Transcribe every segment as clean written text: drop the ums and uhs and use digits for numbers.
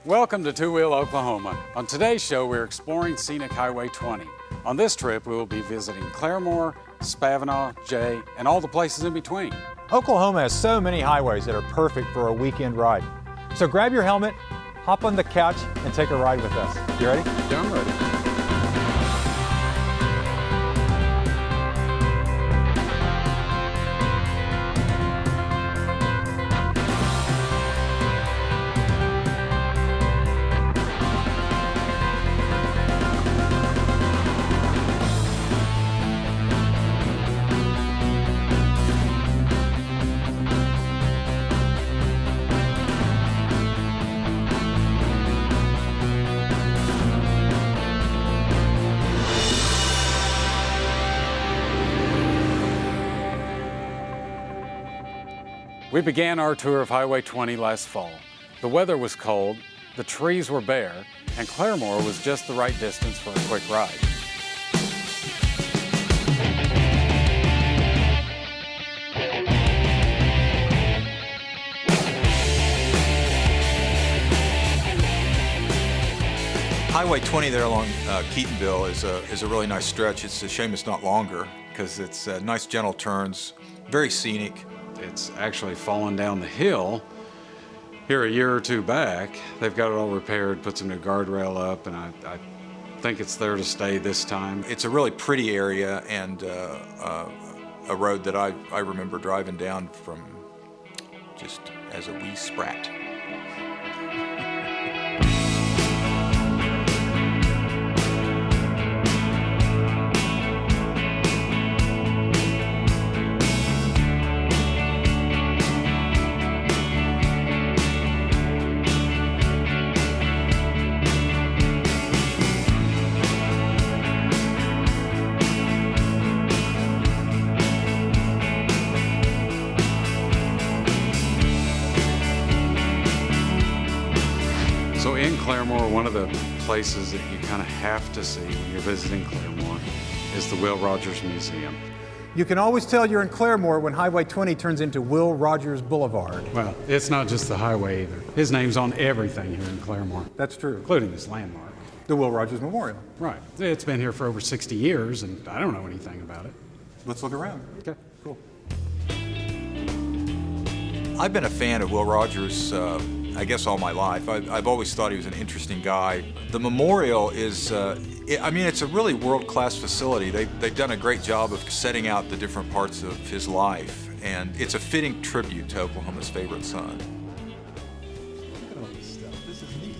Welcome to Two Wheel, Oklahoma. On today's show, we're exploring scenic Highway 20. On this trip, we will be visiting Claremore, Spavinaw, Jay, and all the places in between. Oklahoma has so many highways that are perfect for a weekend ride. So grab your helmet, hop on the couch, and take a ride with us. You ready? Yeah, I'm ready. We began our tour of Highway 20 last fall. The weather was cold, the trees were bare, and Claremore was just the right distance for a quick ride. Highway 20 there along Keatonville is a really nice stretch. It's a shame it's not longer because it's nice gentle turns, very scenic. It's actually fallen down the hill here a year or two back. They've got it all repaired, put some new guardrail up, and I think it's there to stay this time. It's a really pretty area and a road that I remember driving down from just as a wee sprat. So in Claremore, one of the places that you kind of have to see when you're visiting Claremore is the Will Rogers Museum. You can always tell you're in Claremore when Highway 20 turns into Will Rogers Boulevard. Well, it's not just the highway either. His name's on everything here in Claremore, That's true. including this landmark. The Will Rogers Memorial. Right. It's been here for over 60 years, and I don't know anything about it. Let's look around. Okay. Cool. I've been a fan of Will Rogers, I guess all my life. I've always thought he was an interesting guy. The memorial is, it's a really world-class facility. They've done a great job of setting out the different parts of his life, and it's a fitting tribute to Oklahoma's favorite son. Look at all this stuff. This is neat.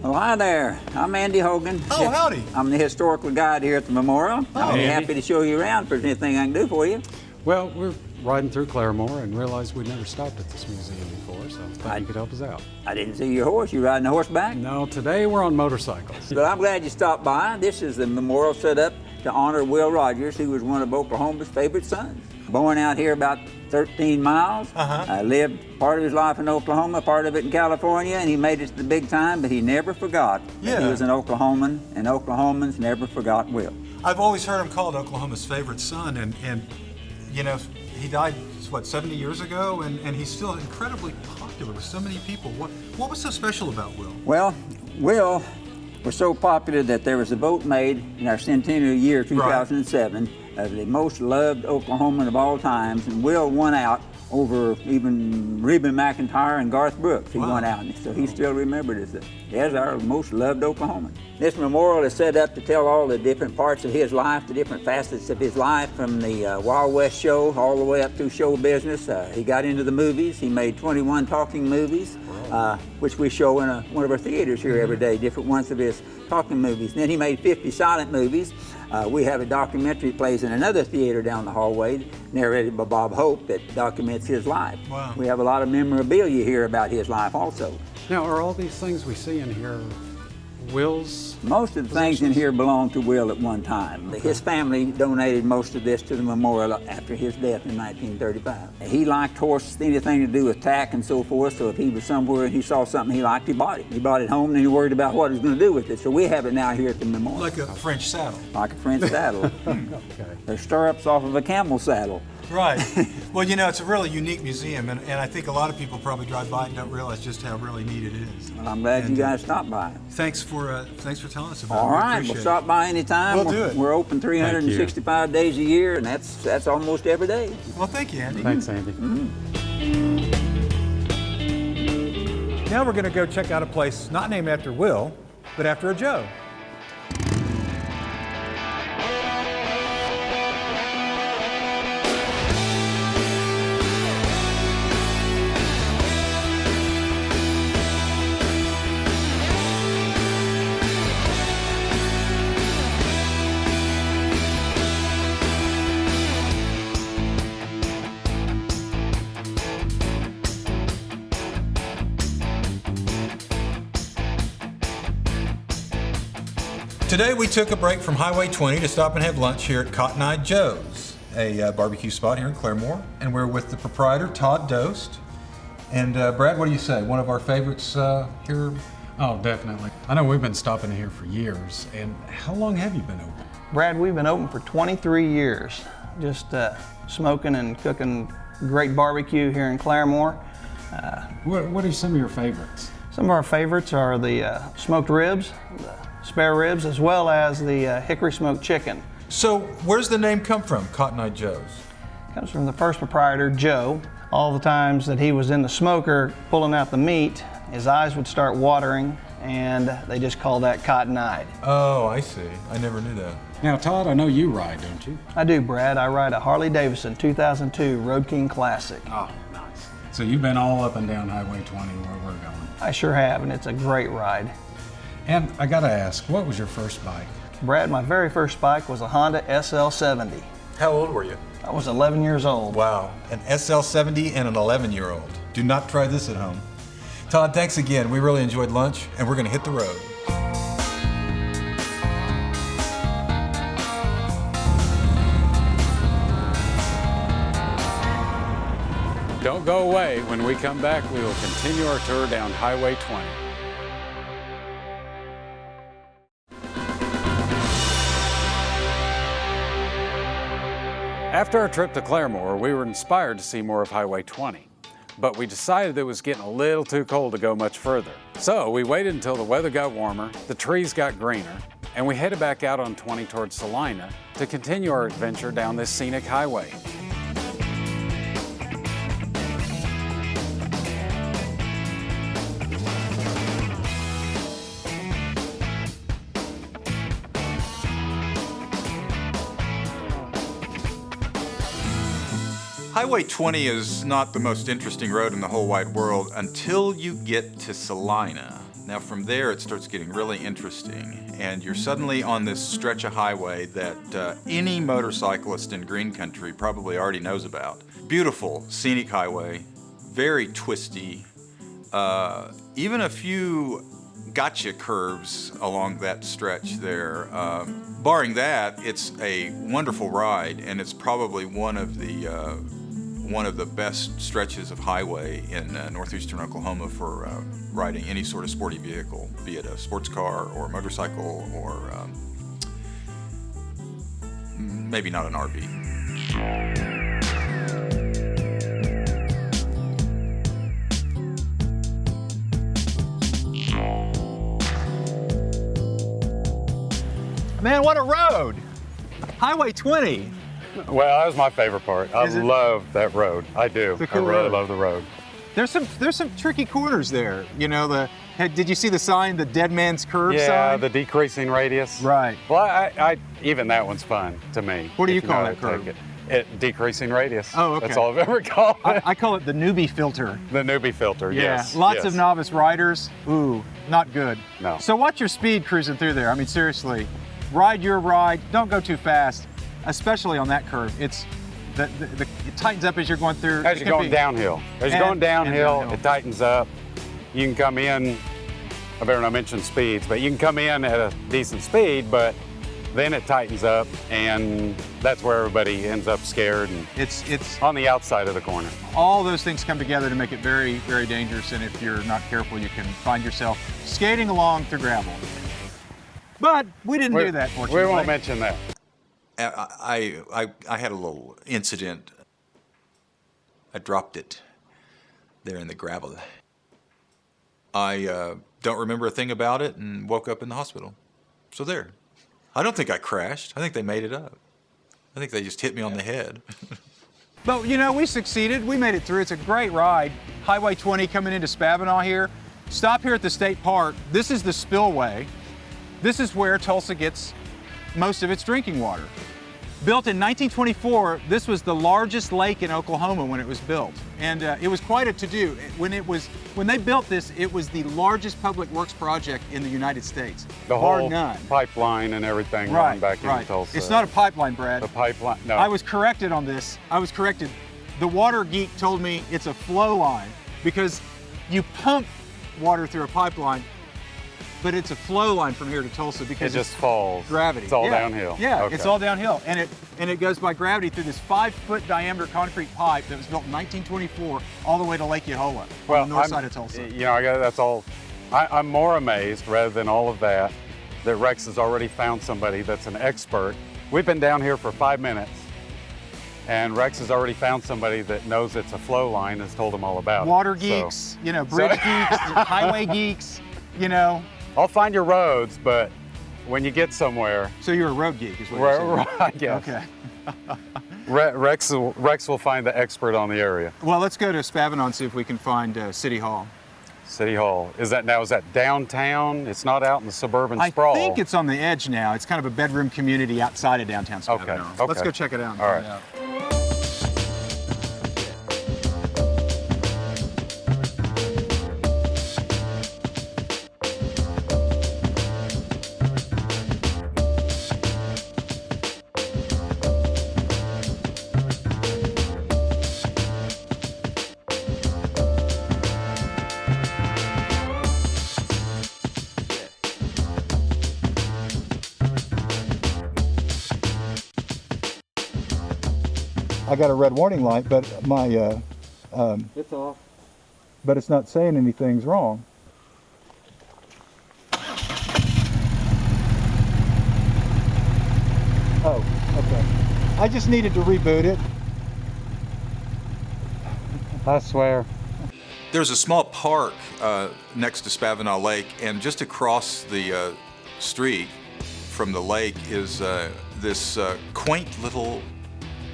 Well, hi there. I'm Andy Hogan. Oh, howdy. I'm the historical guide here at the memorial. I'll be Andy. happy to show you around if there's anything I can do for you. Well, we're riding through Claremore and realized we'd never stopped at this museum before, so I thought you could help us out. I didn't see your horse. You riding a horseback? No, today we're on motorcycles. But I'm glad you stopped by. This is the memorial set up to honor Will Rogers, who was one of Oklahoma's favorite sons. Born out here about 13 miles. Lived part of his life in Oklahoma, part of it in California, and he made it to the big time, but he never forgot that he was an Oklahoman, and Oklahomans never forgot Will. I've always heard him called Oklahoma's favorite son, and you know, he died, 70 years ago, and he's still incredibly popular with so many people. What was so special about Will? Well, Will was so popular that there was a vote made in our centennial year, 2007, of the most loved Oklahoman of all times, and Will won out over even Reba McEntire and Garth Brooks. He won out, so he's still remembered as our most loved Oklahoman. This memorial is set up to tell all the different parts of his life, the different facets of his life, from the Wild West show all the way up through show business. He got into the movies. He made 21 talking movies, which we show in one of our theaters here every day, different ones of his talking movies. Then he made 50 silent movies. We have a documentary plays in another theater down the hallway, narrated by Bob Hope, that documents his life. Wow. We have a lot of memorabilia here about his life also. Now, are all these things we see in here Will's? Most of the things in here belonged to Will at one time. His family donated most of this to the memorial after his death in 1935. He liked horses, anything to do with tack and so forth, so if he was somewhere and he saw something he liked, he bought it. He brought it home and he worried about what he was going to do with it. So we have it now here at the memorial. Like a French saddle. Like a French saddle. Okay. They're stirrups off of a camel saddle. Right. Well, you know, it's a really unique museum, and I think a lot of people probably drive by and don't realize just how really neat it is. Well, I'm glad you guys stopped by. Thanks for telling us about it. All We right, appreciate we'll it. stop by anytime. We'll do it. We're open 365 days a year, and that's almost every day. Well, thank you, Andy. Thanks, Andy. Now we're going to go check out a place not named after Will, but after a Joe. Today we took a break from Highway 20 to stop and have lunch here at Cotton Eye Joe's, a barbecue spot here in Claremore, and we're with the proprietor, Todd Dost. And Brad, what do you say? One of our favorites here? Oh, definitely. I know we've been stopping here for years. And how long have you been open? Brad, we've been open for 23 years, just smoking and cooking great barbecue here in Claremore. What are some of your favorites? Some of our favorites are the smoked ribs, the spare ribs, as well as the hickory smoked chicken. So where's the name come from, Cotton Eye Joe's? It comes from the first proprietor, Joe. All the times that he was in the smoker pulling out the meat, his eyes would start watering, and they just call that cotton-eyed. Oh, I see. I never knew that. Now, Todd, I know you ride, don't you? I do, Brad. I ride a Harley Davidson 2002 Road King Classic. Oh, nice. So you've been all up and down Highway 20 where we're going. I sure have, and it's a great ride. And I gotta ask, what was your first bike? Brad, my very first bike was a Honda SL70. How old were you? I was 11 years old. Wow, an SL70 and an 11-year-old. Do not try this at home. Todd, thanks again. We really enjoyed lunch, and we're gonna hit the road. Don't go away. When we come back, we will continue our tour down Highway 20. After our trip to Claremore, we were inspired to see more of Highway 20, but we decided it was getting a little too cold to go much further. So we waited until the weather got warmer, the trees got greener, and we headed back out on 20 towards Salina to continue our adventure down this scenic highway. Highway 20 is not the most interesting road in the whole wide world until you get to Salina. Now from there it starts getting really interesting, and you're suddenly on this stretch of highway that any motorcyclist in green country probably already knows about. Beautiful scenic highway, very twisty, even a few gotcha curves along that stretch there. Barring that, it's a wonderful ride, and it's probably one of the best stretches of highway in northeastern Oklahoma for riding any sort of sporty vehicle, be it a sports car or a motorcycle or maybe not an RV. Man, what a road! Highway 20. Well, that was my favorite part. I Is it? love that road. I do. It's a cool I really road. love the road. There's some tricky corners there. You know, did you see the sign, the Dead Man's Curve Yeah, sign? the decreasing radius. Right. Well, I even that one's fun to me. What do you if call know that how to curve? take it decreasing radius. Oh, okay. That's all I've ever called it. I call it the newbie filter. The newbie filter, Yeah, yes. lots yes. of novice riders. Ooh, not good. No. So watch your speed cruising through there. I mean, seriously, ride your ride. Don't go too fast, especially on that curve. It tightens up as you're going through. As you're going downhill. As you're going downhill, it tightens up. You can come in, I better not mention speeds, but you can come in at a decent speed, but then it tightens up, and that's where everybody ends up scared and It's on the outside of the corner. all those things come together to make it very, very dangerous. And if you're not careful, you can find yourself skating along through gravel. But we didn't do that, fortunately. We won't mention that. I had a little incident I dropped it there in the gravel. I don't remember a thing about it and woke up in the hospital. So there. I don't think I crashed. I think they made it up. I think they just hit me on the head. But you know, we succeeded. We made it through. It's a great ride. Highway 20 coming into Spavinaw here. Stop here at the state park. This is the spillway. This is where Tulsa gets most of its drinking water. Built in 1924, this was the largest lake in Oklahoma when it was built. And it was quite a to-do. When they built this, it was the largest public works project in the United States. The bar whole none. pipeline and everything going back into Tulsa. It's not a pipeline, Brad. The pipeline, no. I was corrected on this. I was corrected. The water geek told me it's a flow line because you pump water through a pipeline, but it's a flow line from here to Tulsa because it just falls. Gravity. It's all downhill. Yeah, okay. It's all downhill, and it goes by gravity through this 5-foot diameter concrete pipe that was built in 1924 all the way to Lake Yahola on the north side of Tulsa. You know, that's all. I'm more amazed rather than all of that Rex has already found somebody that's an expert. We've been down here for 5 minutes, and Rex has already found somebody that knows it's a flow line and has told him all about Water it. geeks, you know, bridge geeks, highway geeks, you know. I'll find your roads, but when you get somewhere. So you're a road geek, is what you're saying? Right, yes. Okay. Rex will find the expert on the area. Well, let's go to Spavinaw and see if we can find City Hall. City Hall. Is that downtown? It's not out in the suburban sprawl. I think it's on the edge now. It's kind of a bedroom community outside of downtown Spavinaw. Okay. Let's go check it out. All right. I got a red warning light, but my It's off. but it's not saying anything's wrong. Oh, okay. I just needed to reboot it. I swear. There's a small park next to Spavinaw Lake, and just across the street from the lake is this quaint little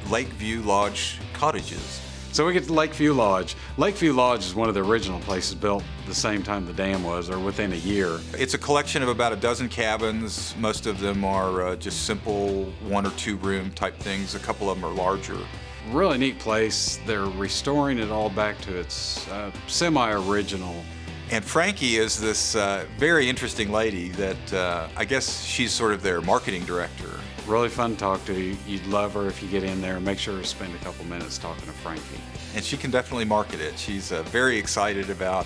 Lakeview Lodge cottages. So we get to Lakeview Lodge. Lakeview Lodge is one of the original places built the same time the dam was, or within a year. It's a collection of about a dozen cabins. Most of them are just simple 1 or 2 room type things. A couple of them are larger. Really neat place. They're restoring it all back to its semi-original. And Frankie is this very interesting lady that I guess she's sort of their marketing director. Really fun to talk to. You'd love her if you get in there. Make sure to spend a couple minutes talking to Frankie. And she can definitely market it. She's very excited about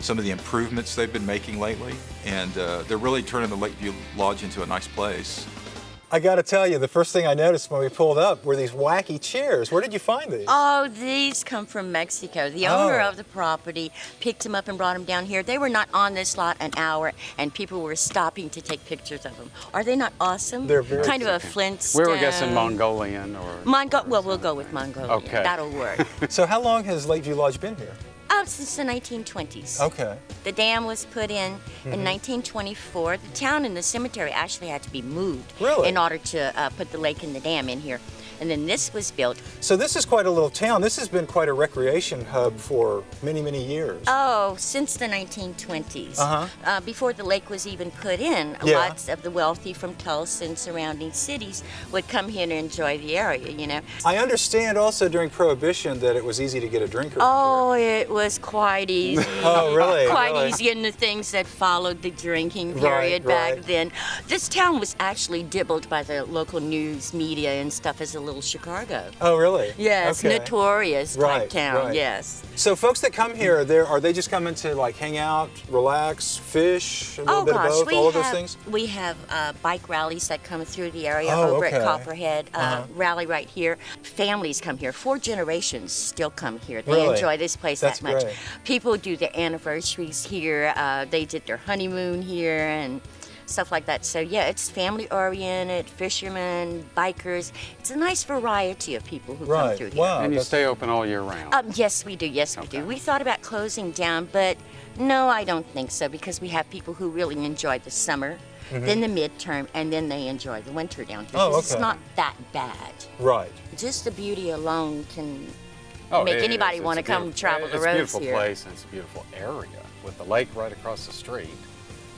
some of the improvements they've been making lately. And they're really turning the Lakeview Lodge into a nice place. I got to tell you, the first thing I noticed when we pulled up were these wacky chairs. Where did you find these? Oh, these come from Mexico. The owner of the property picked them up and brought them down here. They were not on this lot an hour, and people were stopping to take pictures of them. Are they not awesome? They're very kind of a Flintstone. We were guessing Mongolian or... Well, we'll go with Mongolian. Okay. That'll work. So how long has Lakeview Lodge been here? Oh, since the 1920s. Okay. The dam was put in 1924. The town and the cemetery actually had to be moved Really? in order to put the lake and the dam in here. And then this was built. So this is quite a little town. This has been quite a recreation hub for many, many years. Oh, since the 1920s. Before the lake was even put in, Yeah. lots of the wealthy from Tulsa and surrounding cities would come here and enjoy the area, you know. I understand also during Prohibition that it was easy to get a drink around Oh, it was quite easy. Oh, really? Quite Really? easy in the things that followed the drinking Right, period back right. then. This town was actually dibbled by the local news media and stuff as a little Chicago. Oh, really? Yes, Okay. notorious type Right, town, right. yes. So folks that come here, are they just coming to like hang out, relax, fish, a little Oh bit gosh, of both, all of those things? we have bike rallies that come through the area Oh, over okay. at Copperhead. Rally right here. Families come here. 4 generations still come here. They Really? enjoy this place That's that much. great. People do their anniversaries here. They did their honeymoon here, and stuff like that. So yeah, it's family oriented, fishermen, bikers. It's a nice variety of people who come through here. Wow. And you stay open all year round? Yes, we do. Yes, we do. We thought about closing down, but no, I don't think so, because we have people who really enjoy the summer, then the midterm, and then they enjoy the winter down here. Oh, 'Cause okay. It's not that bad. Right. Just the beauty alone can Oh, make it anybody is. want to It's a come beautiful- travel the It's a roads beautiful here. place, and it's a beautiful area with the lake right across the street.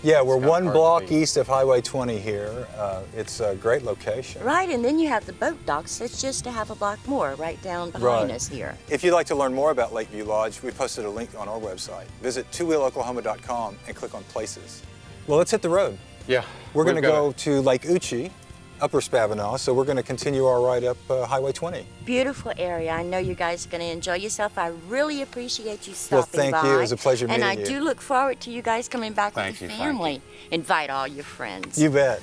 Yeah, we're kinda one hard to block beat. east of Highway 20 here. It's a great location. Right, and then you have the boat docks. It's just a half a block more right down behind us here. If you'd like to learn more about Lakeview Lodge, we posted a link on our website. Visit twowheeloklahoma.com and click on places. Well, let's hit the road. Yeah. We're going to we've got go to Lake Uchi, Upper Spavinaw, so we're going to continue our ride up Highway 20. Beautiful area. I know you guys are going to enjoy yourself. I really appreciate you Well, stopping thank by. you. It was a pleasure and meeting you. I do look forward to you guys coming back Thank with you, your thank you. family. Invite all your friends. You bet.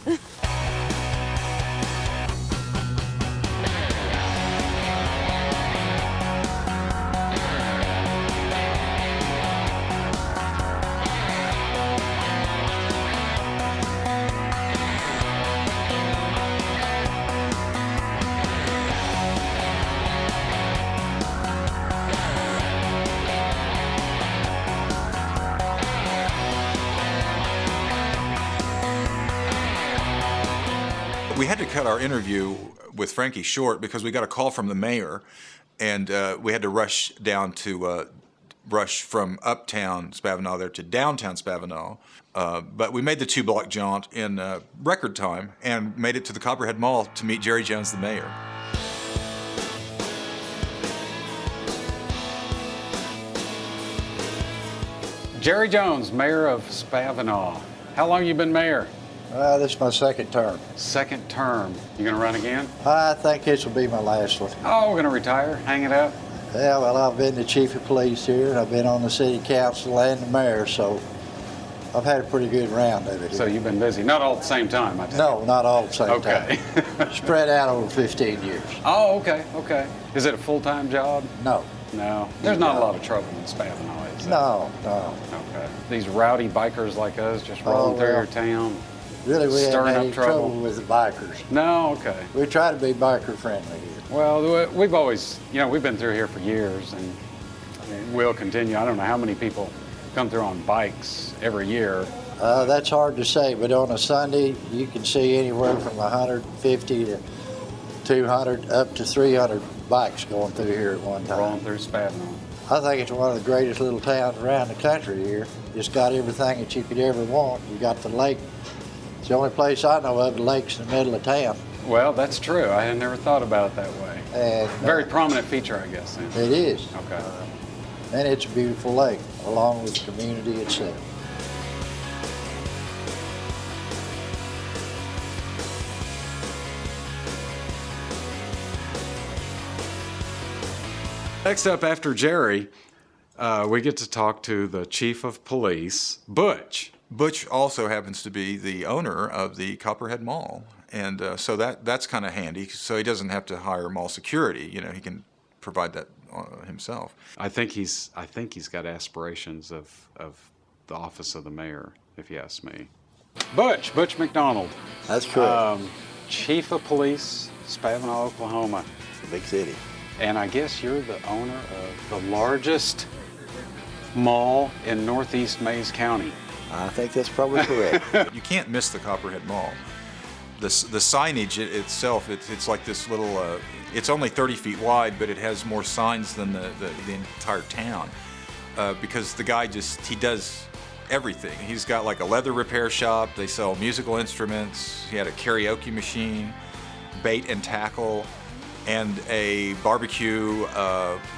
We had to cut our interview with Frankie short because we got a call from the mayor, and we had to rush down to rush from uptown Spavinaw there to downtown Spavinaw. But we made the 2-block jaunt in record time and made it to the Copperhead Mall to meet Jerry Jones, the mayor. Jerry Jones, mayor of Spavinaw. How long you been mayor? This is my second term. Second term. You gonna run again? I think this will be my last one. Oh, we're gonna retire, hang it up. Yeah, well, I've been the chief of police here, and I've been on the city council and the mayor, so I've had a pretty good round of it So here. you've been busy. Not all at the same time, I take No, not all at the same Okay. time. Spread out over 15 years. Oh, okay, okay. Is it a full-time job? No, No. There's not a No. lot of trouble in Spavinaw, is there? no, no. Okay. These rowdy bikers like us just rolling Oh, through well. your town? Really, we haven't Stirring had up any trouble. trouble with the bikers. No, okay. We try to be biker friendly here. Well, we've always, we've been through here for years, and I mean, we'll continue. I don't know how many people come through on bikes every year. That's hard to say, but on a Sunday, you can see anywhere from 150 to 200 up to 300 bikes going through here at one time. Rolling through Spavinaw. I think it's one of the greatest little towns around the country here. It's got everything that you could ever want. You got the lake. It's the only place I know of, the lake's in the middle of town. Well, that's true. I had never thought about it that way. And Very prominent feature, I guess, then. it is. Okay. And it's a beautiful lake, along with the community itself. Next up, after Jerry, we get to talk to the chief of police, Butch. Butch also happens to be the owner of the Copperhead Mall, and so that's kind of handy. So he doesn't have to hire mall security. He can provide that himself. I think he's got aspirations of the office of the mayor, if you ask me. Butch McDonald, That's correct. chief of police, Spavinaw, Oklahoma. Big city. And I guess you're the owner of the largest mall in northeast Mays County. I think that's probably correct. You can't miss the Copperhead Mall. The signage itself, it's like this little, it's only 30 feet wide, but it has more signs than the entire town. Because the guy he does everything. He's got like a leather repair shop, they sell musical instruments, he had a karaoke machine, bait and tackle, and a barbecue.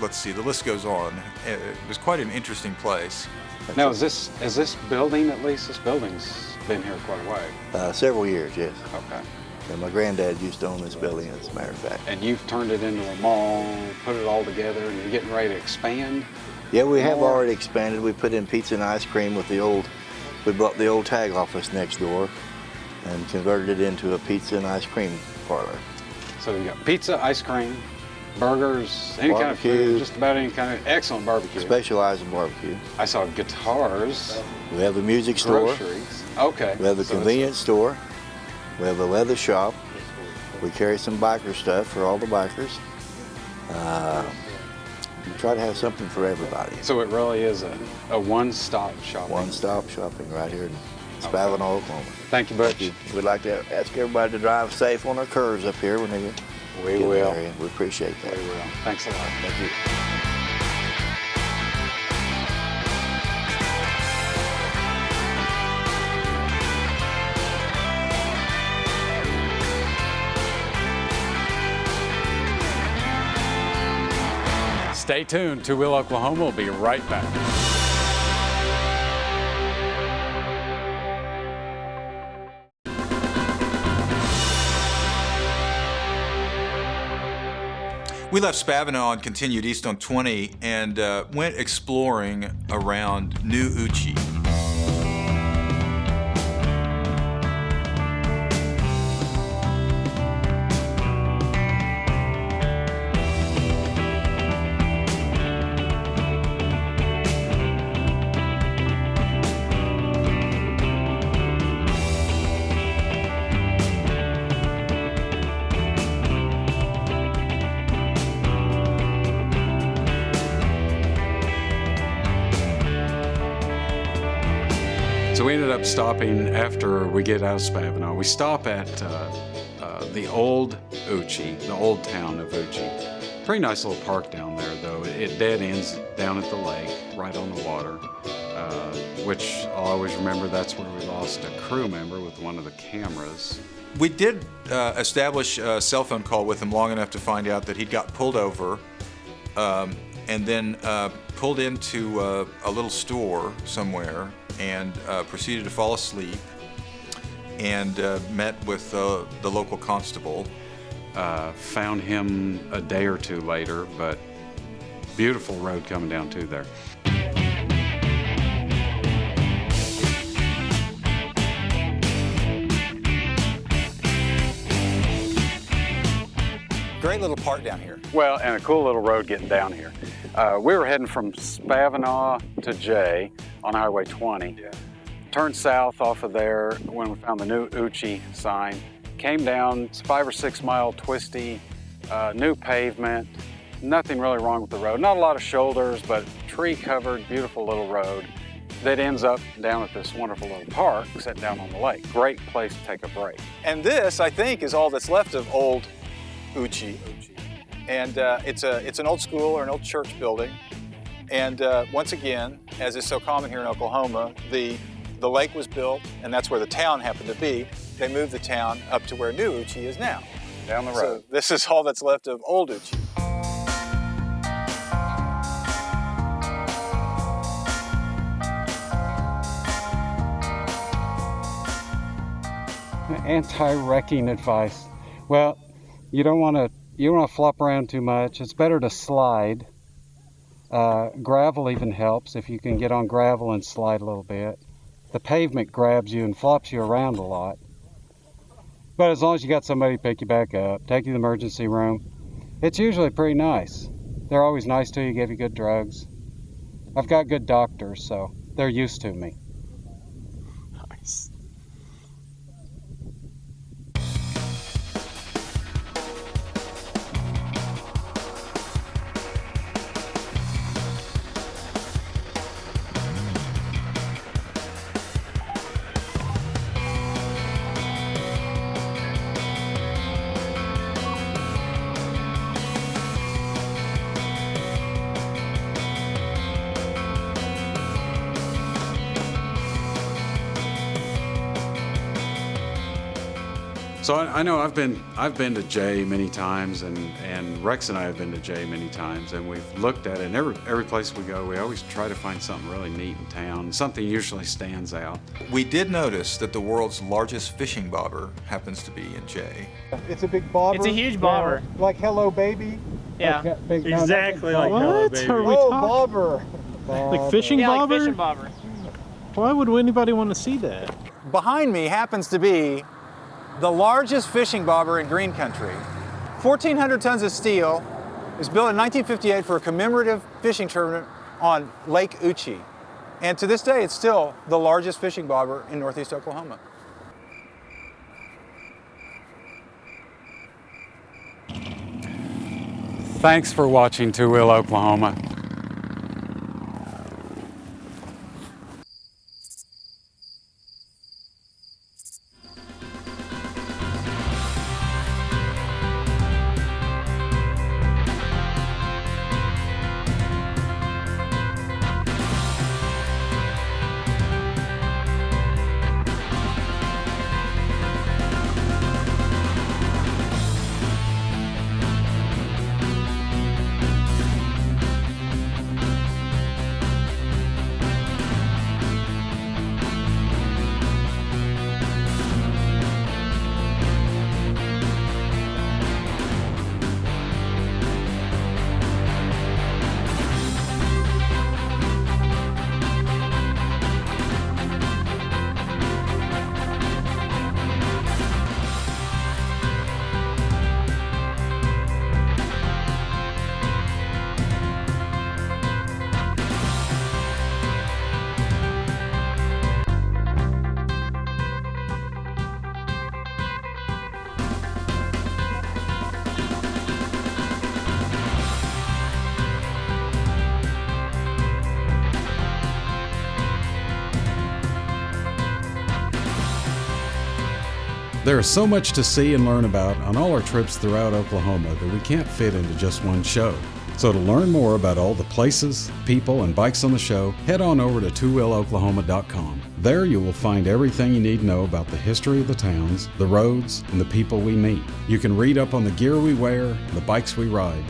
Let's see, the list goes on. It was quite an interesting place. Now, is this building, at least, this building's been here quite a while? Several years, yes. Okay. And my granddad used to own this building, as a matter of fact. And you've turned it into a mall, put it all together, and you're getting ready to expand? Yeah, we have More. already expanded. We put in pizza and ice cream with we brought the old tag office next door and converted it into a pizza and ice cream parlor. So you got pizza, ice cream, burgers, any kind of food, Barbecue. just about any kind of excellent barbecue. Specialize in barbecue. I saw guitars, We have the music store. groceries. Okay. We have the So it's- convenience store. We have a leather shop. We carry some biker stuff for all the bikers. We try to have something for everybody. So it really is a one-stop shopping. One-stop shopping right here in Spavinaw, Oklahoma. Thank you, Butch. We'd like to ask everybody to drive safe on their curves up here when they get We in the will. area. We appreciate that. We will. Thanks a lot. Thank you. Stay tuned. Two Wheel Oklahoma will be right back. We left Spavinaw and continued east on 20 and went exploring around New Uchi. So we ended up stopping after we get out of Spavinaw. We stop at the old Uchi, the old town of Uchi. Pretty nice little park down there, though. It dead ends down at the lake, right on the water, which I'll always remember that's where we lost a crew member with one of the cameras. We did establish a cell phone call with him long enough to find out that he'd got pulled over and then pulled into a little store somewhere and proceeded to fall asleep and met with the local constable. Found him a day or two later, but beautiful road coming down to there. Great little park down here. Well, and a cool little road getting down here. We were heading from Spavinaw to Jay on Highway 20. Yeah. Turned south off of there when we found the new Uchi sign. Came down, it's 5 or 6 mile twisty, new pavement. Nothing really wrong with the road. Not a lot of shoulders, but tree covered, beautiful little road that ends up down at this wonderful little park set down on the lake. Great place to take a break. And this, I think, is all that's left of old Uchi. And it's an old school or an old church building. And once again, as is so common here in Oklahoma, the lake was built, and that's where the town happened to be. They moved the town up to where New Uchi is now. Down the road. So this is all that's left of old Uchi. Anti-wrecking advice. Well, you don't want to flop around too much. It's better to slide. Gravel even helps if you can get on gravel and slide a little bit. The pavement grabs you and flops you around a lot. But as long as you got somebody to pick you back up, take you to the emergency room, it's usually pretty nice. They're always nice to you, give you good drugs. I've got good doctors, so they're used to me. Nice. So I know I've been to Jay many times, and Rex and I have been to Jay many times, and we've looked at it. And every place we go, we always try to find something really neat in town. Something usually stands out. We did notice that the world's largest fishing bobber happens to be in Jay. It's a big bobber. It's a huge bobber. Like Hello Baby. Yeah, Like big, exactly like what? Hello Baby. Are we bobber. Like fishing bobber? Like fishing bobber. Why would anybody want to see that? Behind me happens to be the largest fishing bobber in green country. 1,400 tons of steel, It was built in 1958 for a commemorative fishing tournament on Lake Uchi. And to this day, it's still the largest fishing bobber in northeast Oklahoma. Thanks for watching Two Wheel Oklahoma. There is so much to see and learn about on all our trips throughout Oklahoma that we can't fit into just one show. So to learn more about all the places, people, and bikes on the show, head on over to twowheeloklahoma.com. There you will find everything you need to know about the history of the towns, the roads, and the people we meet. You can read up on the gear we wear, the bikes we ride.